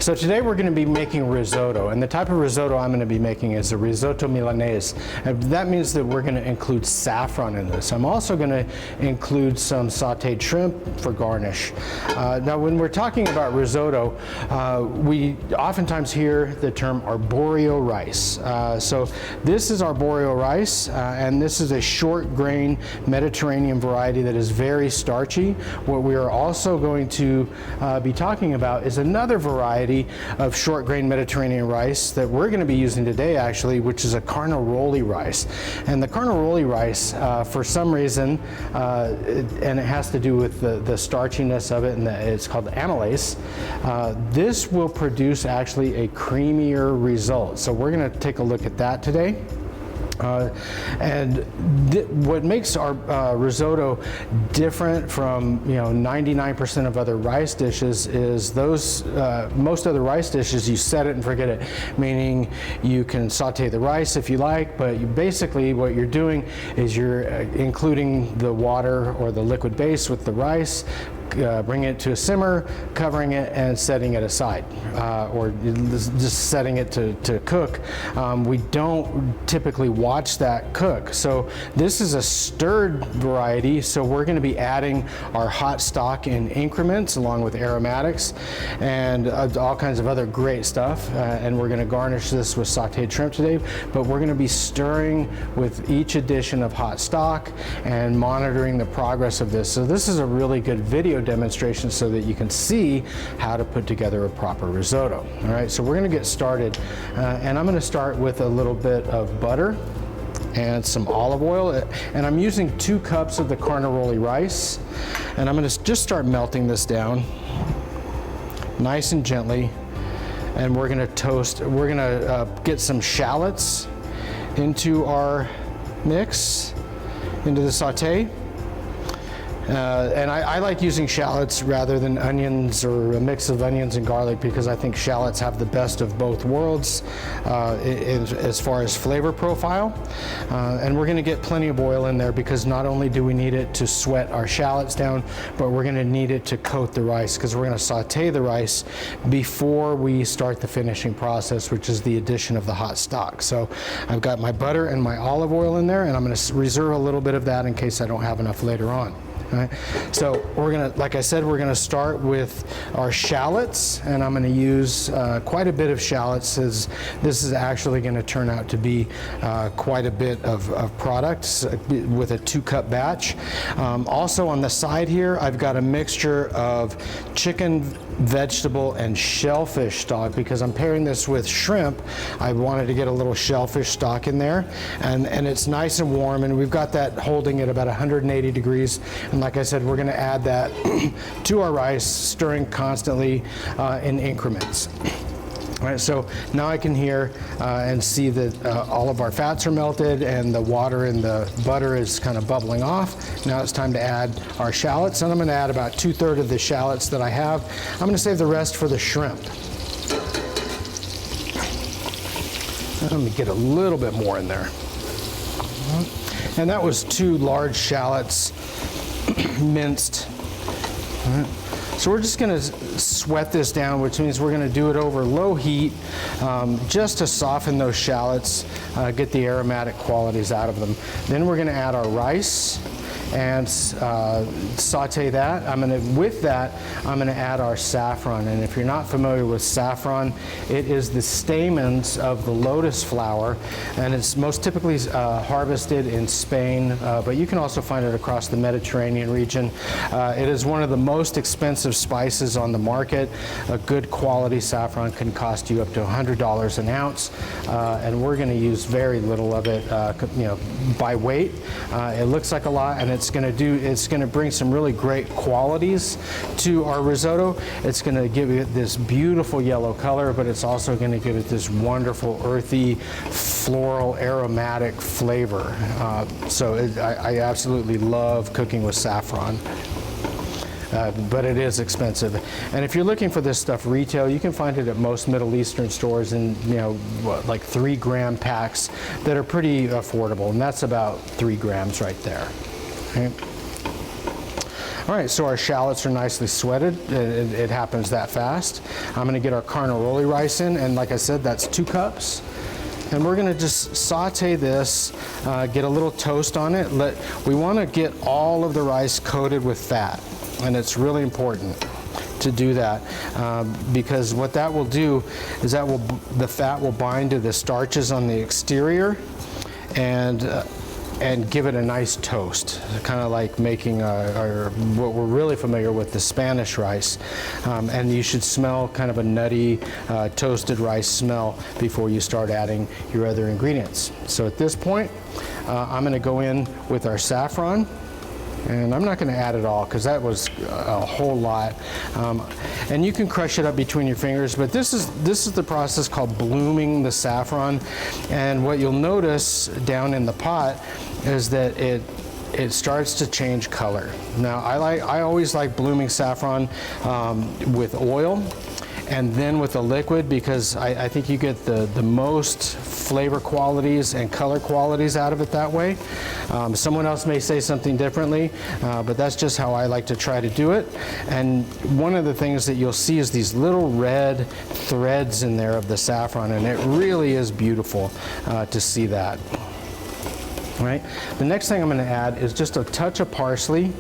So today we're going to be making risotto, and the type of risotto I'm going to be making is a Risotto Milanese. And that means that we're going to include saffron in this. I'm also going to include some sautéed shrimp for garnish. Now when we're talking about risotto, we oftentimes hear the term arborio rice. So this is arborio rice, and this is a short grain Mediterranean variety that is very starchy. What we are also going to be talking about is another variety of short grain Mediterranean rice that we're going to be using today actually, which is a carnaroli rice. And the carnaroli rice, for some reason, and it has to do with the starchiness of it, and it's called amylase, this will produce actually a creamier result. So we're going to take a look at that today. And what makes our risotto different from 99% of other rice dishes is those most other rice dishes you set it and forget it, meaning you can saute the rice if you like, but basically what you're doing is you're including the water or the liquid base with the rice, bringing it to a simmer, covering it, and setting it aside, or just setting it to cook. We don't typically watch that cook. So this is a stirred variety, so we're going to be adding our hot stock in increments along with aromatics and all kinds of other great stuff, and we're going to garnish this with sautéed shrimp today, but we're going to be stirring with each addition of hot stock and monitoring the progress of this. So this is a really good video demonstration so that you can see how to put together a proper risotto. All right, so we're going to get started, and I'm going to start with a little bit of butter and some olive oil, and I'm using 2 cups of the carnaroli rice, and I'm going to just start melting this down nice and gently, and we're going to get some shallots into our mix, into the sauté. And I like using shallots rather than onions or a mix of onions and garlic because I think shallots have the best of both worlds as far as flavor profile. And we're going to get plenty of oil in there because not only do we need it to sweat our shallots down, but we're going to need it to coat the rice because we're going to saute the rice before we start the finishing process, which is the addition of the hot stock. So I've got my butter and my olive oil in there, and I'm going to reserve a little bit of that in case I don't have enough later on. Right. So we're going to, like I said, we're going to start with our shallots, and I'm going to use quite a bit of shallots, as this is actually going to turn out to be quite a bit of products with a 2-cup batch. Also on the side here, I've got a mixture of chicken, vegetable, and shellfish stock because I'm pairing this with shrimp. I wanted to get a little shellfish stock in there, and it's nice and warm, and we've got that holding at about 180 degrees. And like I said, we're going to add that to our rice, stirring constantly in increments. All right, so now I can hear and see that all of our fats are melted and the water in the butter is kind of bubbling off. Now it's time to add our shallots, and I'm going to add about 2/3 of the shallots that I have. I'm going to save the rest for the shrimp. Let me get a little bit more in there. And that was 2 large shallots minced. All right. So we're just going to sweat this down, which means we're going to do it over low heat just to soften those shallots, get the aromatic qualities out of them. Then we're going to add our rice and saute that. With that, I'm going to add our saffron. And if you're not familiar with saffron, it is the stamens of the lotus flower, and it's most typically harvested in Spain, but you can also find it across the Mediterranean region. It is one of the most expensive spices on the market. A good quality saffron can cost you up to $100 an ounce, and we're going to use very little of it, by weight. It looks like a lot, and it's going to bring some really great qualities to our risotto. It's going to give it this beautiful yellow color, but it's also going to give it this wonderful earthy, floral, aromatic flavor. I absolutely love cooking with saffron. But it is expensive. And if you're looking for this stuff retail, you can find it at most Middle Eastern stores in, like 3-gram packs that are pretty affordable. And that's about 3 grams right there. Okay. All right, so our shallots are nicely sweated. It happens that fast. I'm gonna get our carnaroli rice in, and like I said, that's 2 cups. And we're gonna just saute this, get a little toast on it. We wanna get all of the rice coated with fat, and it's really important to do that because what that will do is the fat will bind to the starches on the exterior and give it a nice toast, kind of like making what we're really familiar with, the Spanish rice. And you should smell kind of a nutty, toasted rice smell before you start adding your other ingredients. So at this point, I'm gonna go in with our saffron. And I'm not going to add it all because that was a whole lot. And you can crush it up between your fingers, but this is the process called blooming the saffron. And what you'll notice down in the pot is that it starts to change color. Now I always like blooming saffron with oil and then with the liquid, because I think you get the most flavor qualities and color qualities out of it that way. Someone else may say something differently, but that's just how I like to try to do it. And one of the things that you'll see is these little red threads in there of the saffron, and it really is beautiful to see that. All right. The next thing I'm going to add is just a touch of parsley.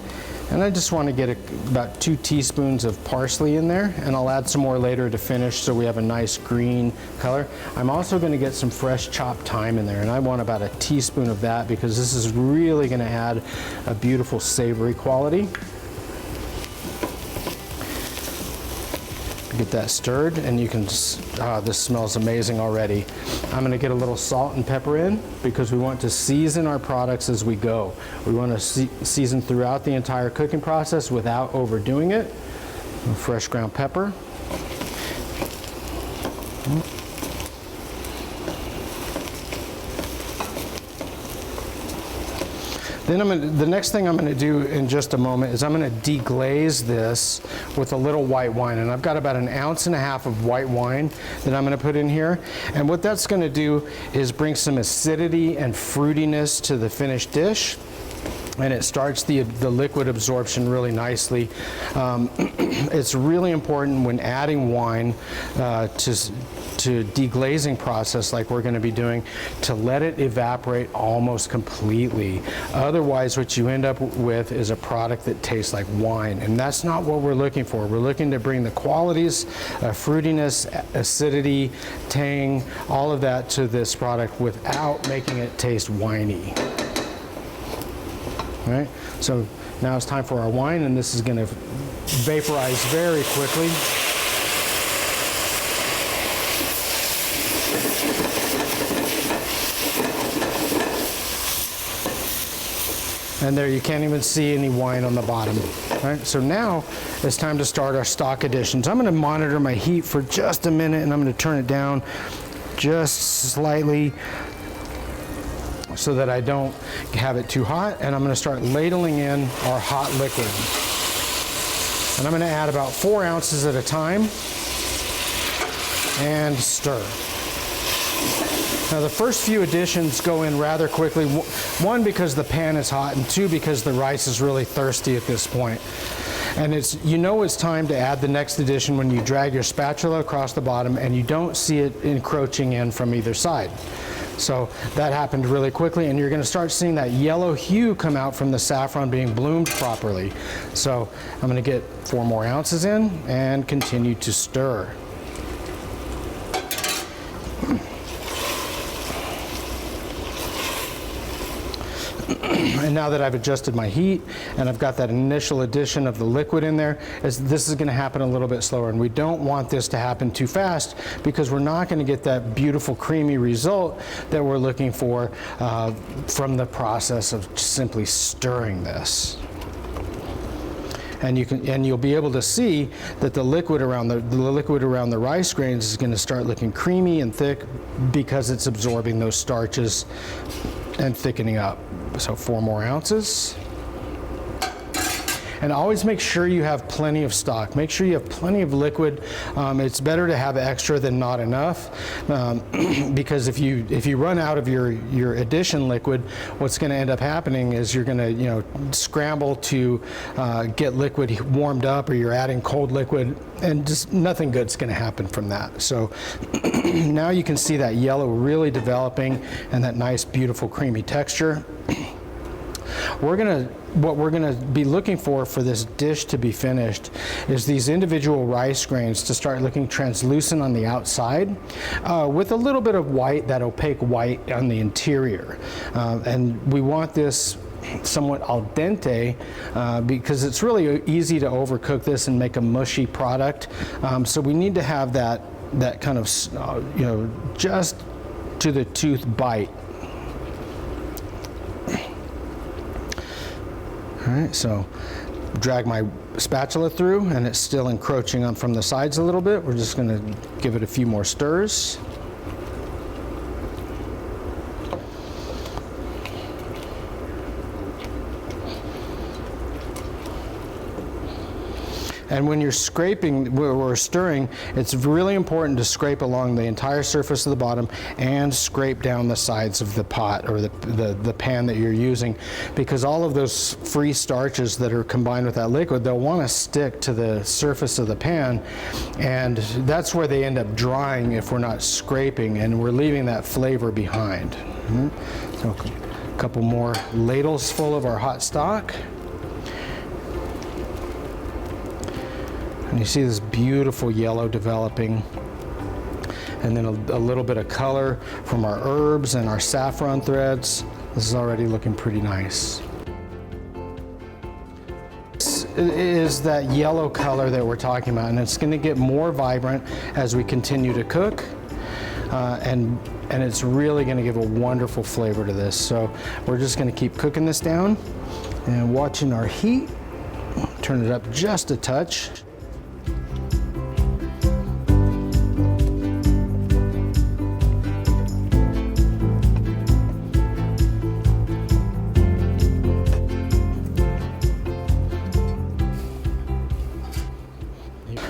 And I just want to get about 2 teaspoons of parsley in there, and I'll add some more later to finish so we have a nice green color. I'm also going to get some fresh chopped thyme in there, and I want about a teaspoon of that because this is really going to add a beautiful savory quality. Get that stirred, and you can this smells amazing already. I'm going to get a little salt and pepper in because we want to season our products as we go. We want to season throughout the entire cooking process without overdoing it. Fresh ground pepper. Then the next thing I'm going to do in just a moment is I'm going to deglaze this with a little white wine. And I've got about 1.5 ounces of white wine that I'm going to put in here. And what that's going to do is bring some acidity and fruitiness to the finished dish. And it starts the liquid absorption really nicely. It's really important when adding wine to deglazing process like we're going to be doing to let it evaporate almost completely. Otherwise, what you end up with is a product that tastes like wine, and that's not what we're looking for. We're looking to bring the qualities, fruitiness, acidity, tang, all of that to this product without making it taste winey. All right, so now it's time for our wine, and this is going to vaporize very quickly. And there, you can't even see any wine on the bottom. All right, so now it's time to start our stock additions. I'm going to monitor my heat for just a minute, and I'm going to turn it down just slightly so that I don't have it too hot. And I'm going to start ladling in our hot liquid. And I'm going to add about 4 ounces at a time and stir. Now the first few additions go in rather quickly. 1, because the pan is hot, and 2, because the rice is really thirsty at this point. And it's time to add the next addition when you drag your spatula across the bottom and you don't see it encroaching in from either side. So that happened really quickly, and you're going to start seeing that yellow hue come out from the saffron being bloomed properly. So I'm going to get 4 more ounces in and continue to stir. And now that I've adjusted my heat and I've got that initial addition of the liquid in there, this is going to happen a little bit slower. And we don't want this to happen too fast because we're not going to get that beautiful creamy result that we're looking for from the process of simply stirring this. And you'll be able to see that the liquid around the rice grains is going to start looking creamy and thick because it's absorbing those starches and thickening up. So 4 more ounces. And always make sure you have plenty of stock. Make sure you have plenty of liquid. It's better to have extra than not enough, because if you run out of your addition liquid, what's going to end up happening is you're going to scramble to get liquid warmed up, or you're adding cold liquid, and just nothing good's going to happen from that. So now you can see that yellow really developing and that nice, beautiful, creamy texture. What we're gonna be looking for this dish to be finished is these individual rice grains to start looking translucent on the outside, with a little bit of white, that opaque white on the interior. And we want this somewhat al dente, because it's really easy to overcook this and make a mushy product. So we need to have that kind of just to the tooth bite. All right, so drag my spatula through, and it's still encroaching on from the sides a little bit. We're just going to give it a few more stirs. And when you're scraping or stirring, it's really important to scrape along the entire surface of the bottom and scrape down the sides of the pot or the pan that you're using, because all of those free starches that are combined with that liquid, they'll want to stick to the surface of the pan, and that's where they end up drying if we're not scraping, and we're leaving that flavor behind. So a couple more ladles full of our hot stock. And you see this beautiful yellow developing, and then a little bit of color from our herbs and our saffron threads. This is already looking pretty nice. This is that yellow color that we're talking about, and it's going to get more vibrant as we continue to cook, and it's really going to give a wonderful flavor to this. So we're just going to keep cooking this down and watching our heat. Turn it up just a touch.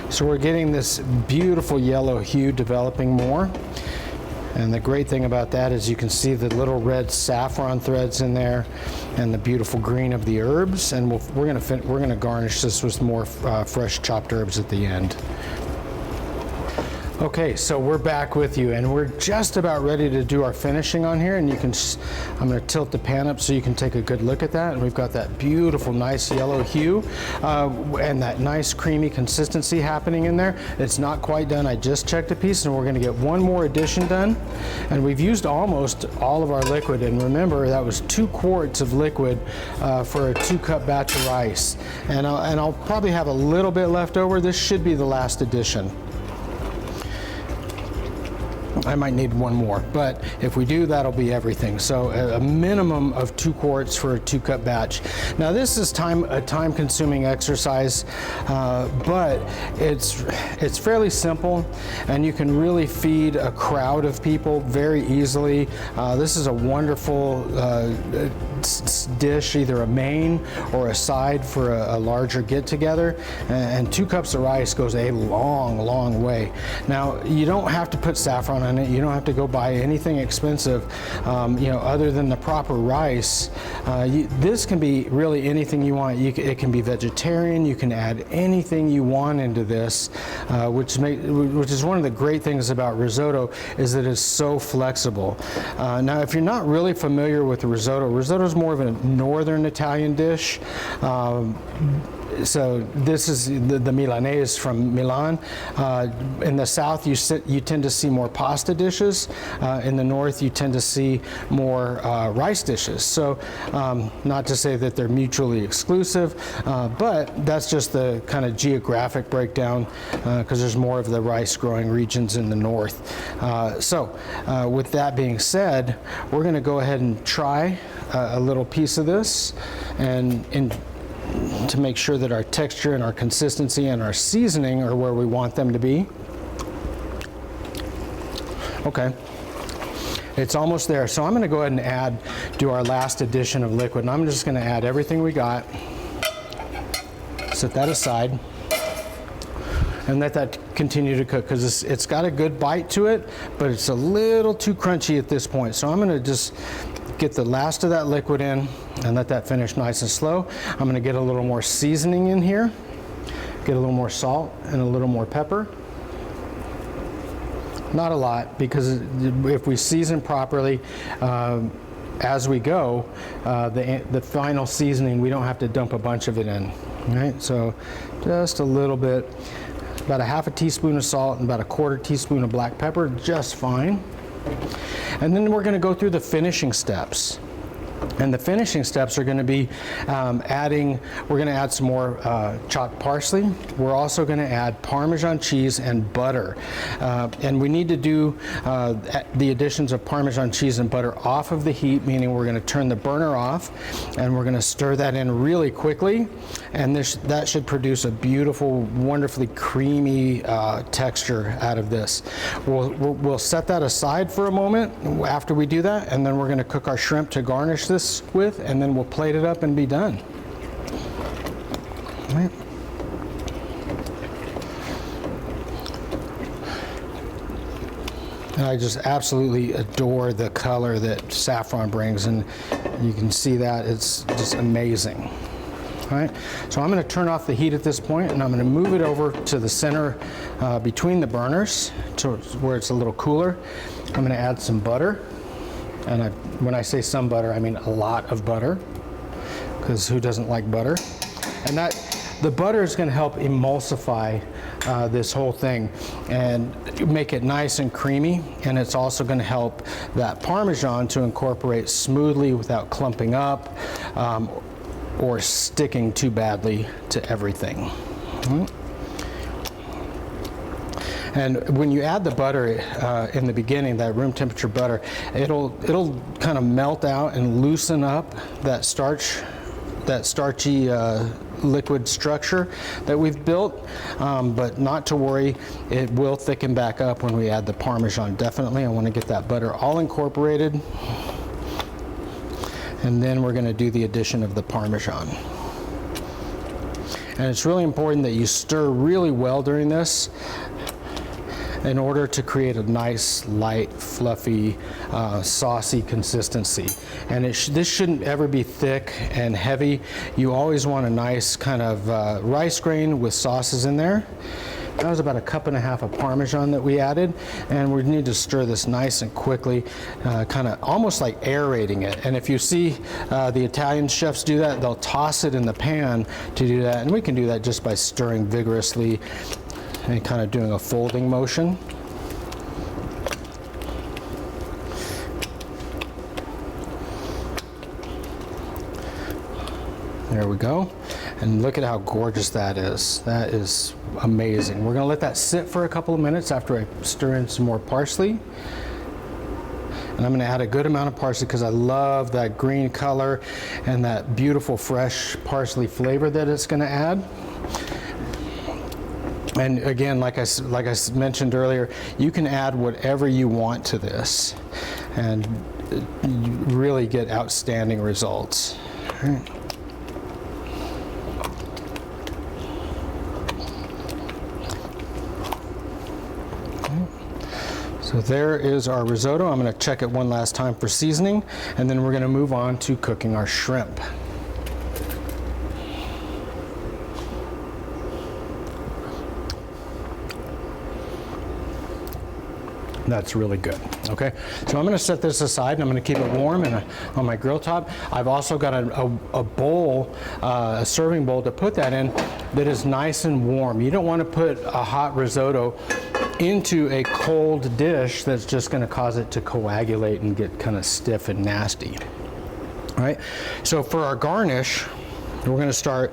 So we're getting this beautiful yellow hue developing more. And the great thing about that is you can see the little red saffron threads in there and the beautiful green of the herbs. And we're going to garnish this with more fresh chopped herbs at the end. Okay, so we're back with you, and we're just about ready to do our finishing on here, and I'm going to tilt the pan up so you can take a good look at that, and we've got that beautiful, nice yellow hue, and that nice creamy consistency happening in there. It's not quite done. I just checked a piece, and we're going to get one more addition done, and we've used almost all of our liquid, and remember, that was 2 quarts of liquid for a 2-cup batch of rice, and I'll probably have a little bit left over. This should be the last addition. I might need one more, but if we do, that'll be everything. So a minimum of 2 quarts for a 2-cup batch. Now this is a time-consuming exercise, but it's fairly simple, and you can really feed a crowd of people very easily. This is a wonderful dish, either a main or a side for a larger get-together, and 2 cups of rice goes a long, long way. Now you don't have to put saffron in it. You don't have to go buy anything expensive, other than the proper rice. This can be really anything you want. It can be vegetarian. You can add anything you want into this, which is one of the great things about risotto, is that it's so flexible. Now, if you're not really familiar with risotto is more of a northern Italian dish. So this is the Milanese from Milan. In the south, you tend to see more pasta dishes. In the north, you tend to see more rice dishes. So not to say that they're mutually exclusive, but that's just the kind of geographic breakdown, because there's more of the rice growing regions in the north. With that being said, we're going to go ahead and try a little piece of this, and to make sure that our texture and our consistency and our seasoning are where we want them to be. Okay, it's almost there. So I'm going to go ahead and do our last addition of liquid, and I'm just going to add everything we got. Set that aside and let that continue to cook, because it's got a good bite to it, but it's a little too crunchy at this point. So I'm gonna just get the last of that liquid in and let that finish nice and slow. I'm gonna get a little more seasoning in here, get a little more salt and a little more pepper. Not a lot, because if we season properly as we go, the final seasoning, we don't have to dump a bunch of it in, right? So just a little bit, about a half a teaspoon of salt and about a quarter teaspoon of black pepper, just fine. And then we're gonna go through the finishing steps. And the finishing steps are going to be we're going to add some more chopped parsley. We're also going to add Parmesan cheese and butter. And we need to do the additions of Parmesan cheese and butter off of the heat, meaning we're going to turn the burner off and we're going to stir that in really quickly. And that should produce a beautiful, wonderfully creamy texture out of this. We'll set that aside for a moment after we do that, and then we're going to cook our shrimp to garnish this with, and then we'll plate it up and be done. All right. And I just absolutely adore the color that saffron brings, and you can see that it's just amazing. All right, so I'm going to turn off the heat at this point, and I'm going to move it over to the center between the burners to where it's a little cooler. I'm going to add some butter. And when I say some butter, I mean a lot of butter, because who doesn't like butter? And the butter is going to help emulsify this whole thing and make it nice and creamy. And it's also going to help that Parmesan to incorporate smoothly without clumping up or sticking too badly to everything. And when you add the butter in the beginning, that room temperature butter, it'll kind of melt out and loosen up that starchy liquid structure that we've built. But not to worry, it will thicken back up when we add the Parmesan. Definitely, I want to get that butter all incorporated. And then we're going to do the addition of the Parmesan. And it's really important that you stir really well during this, in order to create a nice, light, fluffy, saucy consistency. And this shouldn't ever be thick and heavy. You always want a nice kind of rice grain with sauces in there. That was about 1.5 cups of Parmesan that we added, and we need to stir this nice and quickly, kind of almost like aerating it. And if you see the Italian chefs do that, they'll toss it in the pan to do that, and we can do that just by stirring vigorously and kind of doing a folding motion. There we go. And look at how gorgeous that is. That is amazing. We're going to let that sit for a couple of minutes after I stir in some more parsley. And I'm going to add a good amount of parsley because I love that green color and that beautiful fresh parsley flavor that it's going to add. And again, like I mentioned earlier, you can add whatever you want to this and you really get outstanding results. All right. So there is our risotto. I'm going to check it one last time for seasoning, and then we're going to move on to cooking our shrimp. That's really good. Okay, so I'm going to set this aside and I'm going to keep it warm on my grill top. I've also got a bowl, a serving bowl to put that in that is nice and warm. You don't want to put a hot risotto into a cold dish that's just going to cause it to coagulate and get kind of stiff and nasty. All right, so for our garnish, we're going to start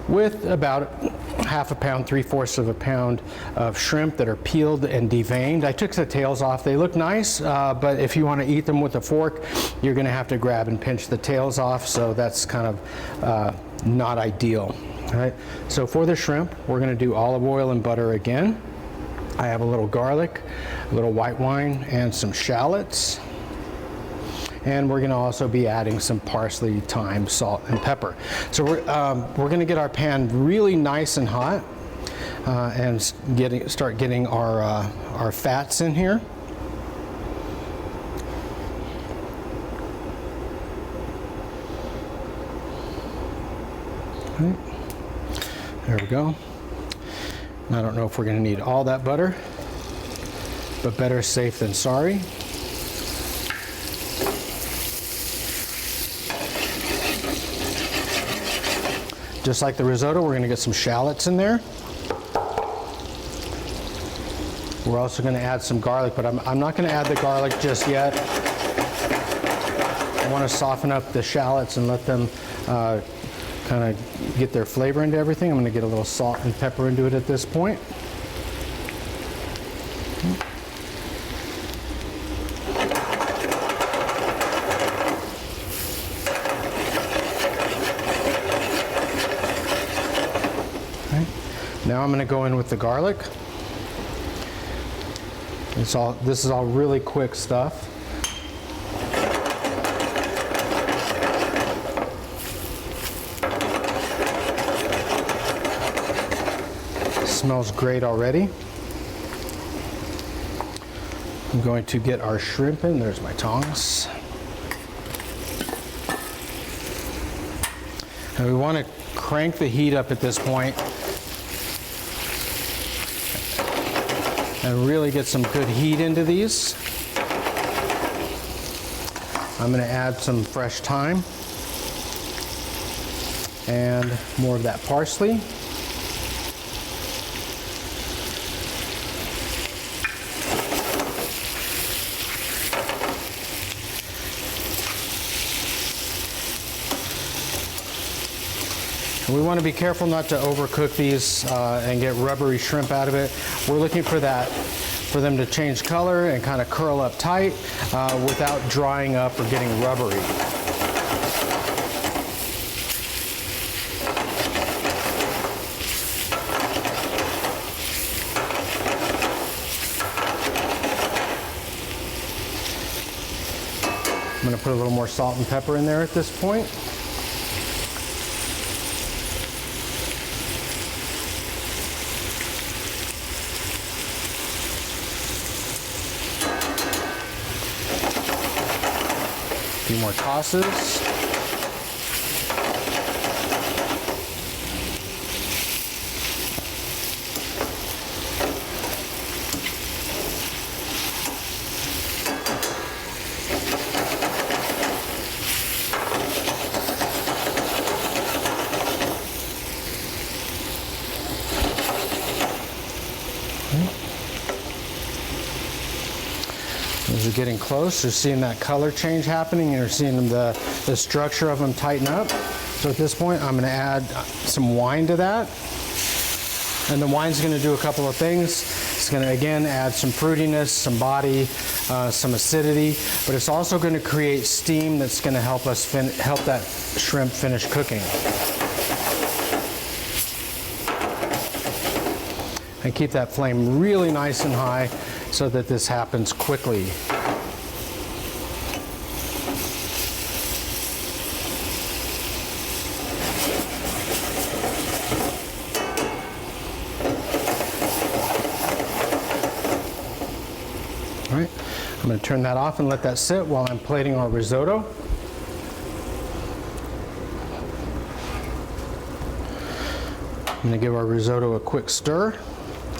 with about 1/2 pound, 3/4 of a pound of shrimp that are peeled and deveined. I took the tails off. They look nice, but if you want to eat them with a fork, you're going to have to grab and pinch the tails off, so that's kind of not ideal. All right, so for the shrimp, we're going to do olive oil and butter again. I have a little garlic, a little white wine, and some shallots. and we're going to also be adding some parsley, thyme, salt, and pepper. So we're going to get our pan really nice and hot and start getting our fats in here. Right. There we go. I don't know if we're going to need all that butter, but better safe than sorry. Just like the risotto, we're going to get some shallots in there. We're also going to add some garlic, but I'm not going to add the garlic just yet. I want to soften up the shallots and let them kind of get their flavor into everything. I'm going to get a little salt and pepper into it at this point. Okay. Now I'm going to go in with the garlic. This is all really quick stuff. Smells great already. I'm going to get our shrimp in. There's my tongs. And we want to crank the heat up at this point and really get some good heat into these. I'm going to add some fresh thyme and more of that parsley. We want to be careful not to overcook these and get rubbery shrimp out of it. We're looking for them to change color and kind of curl up tight without drying up or getting rubbery. I'm going to put a little more salt and pepper in there at this point. A few more tosses. As you're getting close, you're seeing that color change happening, and you're seeing the structure of them tighten up. So at this point, I'm going to add some wine to that. And the wine's going to do a couple of things. It's going to, again, add some fruitiness, some body, some acidity, but it's also going to create steam that's going to help us help that shrimp finish cooking. And keep that flame really nice and high so that this happens quickly. All right, I'm going to turn that off and let that sit while I'm plating our risotto. I'm going to give our risotto a quick stir.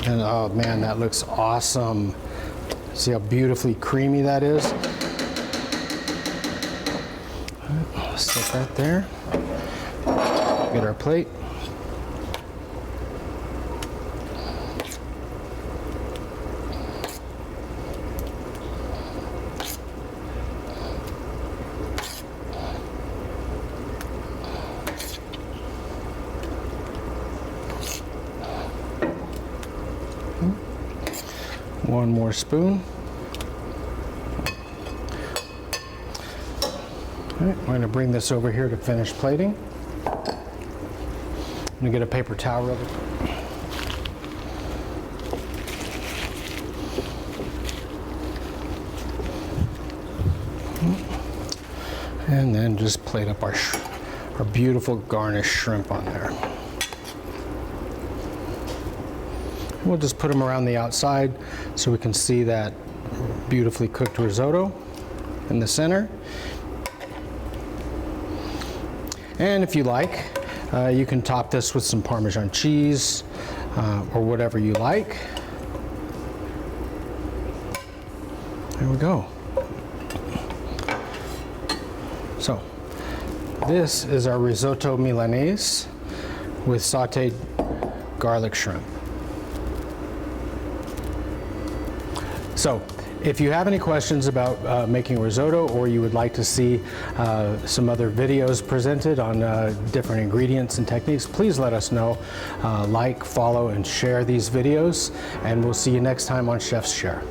And oh man, that looks awesome. See how beautifully creamy that is? All right, let's set that there. Get our plate. One more spoon. All right, we're going to bring this over here to finish plating. I'm going to get a paper towel really quick. And then just plate up our beautiful garnished shrimp on there. We'll just put them around the outside so we can see that beautifully cooked risotto in the center. And if you like, you can top this with some Parmesan cheese or whatever you like. There we go. So this is our Risotto Milanese with sauteed garlic shrimp. So if you have any questions about making risotto, or you would like to see some other videos presented on different ingredients and techniques, please let us know. Like, follow, and share these videos, and we'll see you next time on Chef's Share.